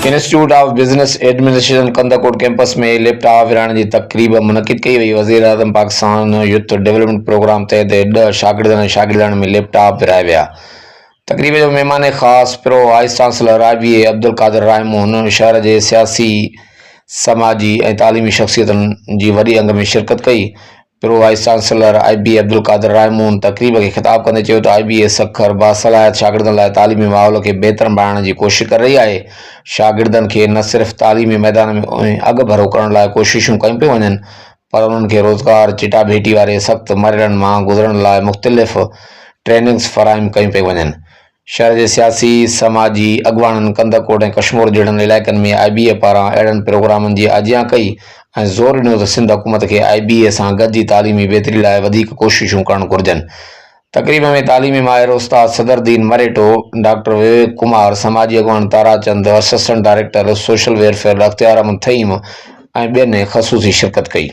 Institute of business administration Kandhkot campus में laptop विराइण जी तकरीब मुनक़िद कई वई। वज़ीर आज़म पाकिस्तान यूथ डेवलपमेंट प्रोग्राम तहत 10 शागिर्दनि ऐं शागिर्दाणियुनि में लैपटॉप विराया विया। तकरीब जो महिमान ख़ास pro vice chancellor IBA Abdul Qadir Rahmoon शहर के सियासी समाजी ऐं तालीमी शख्सियतुनि जी वॾी अंग में शिरकत कई। Pro vice chancellor IBA Abdul Qadir Rahmoon तकरीब के खिताब कंदे चयो त IBA सखर बासलाहियत शागिर्दनि लाइ तालीमी माहौल के बेहतर बणाइण जी कोशिश कर रही है। शागिर्दनि खे न सिर्फ़ तालीमी मैदान में अग भरो करण लाइ कोशिशूं कयूं पियूं वञनि, पर उन्हनि खे रोज़गार चिटाभेटी वारे सख़्त मरहलनि मां गुज़रण लाइ मुख़्तलिफ़ ट्रेनिंग्स फ़राहम कयूं पियूं वञनि। शहर के सियासी समाजी अॻुवाणनि कंदाकोट ऐं कशमोर जहिड़नि इलाइक़नि में IBA पारां अहिड़नि प्रोग्रामनि जी आजियां कई ऐं ज़ोर ॾिनो त सिंध हुकूमत खे IBA सां गॾिजी तालीमी बहितरी लाइ वधीक कोशिशूं करणु घुरिजनि। तकरीब में तालीमी माहिर उस्ताद सदरुद्दीन मरेटो, डॉक्टर विवेक कुमार, समाजी अॻुवान Tarachand, assistant director social welfare Ikhtiar Ahmed थईम ऐं ॿियनि ख़सूसी शिरकत कई।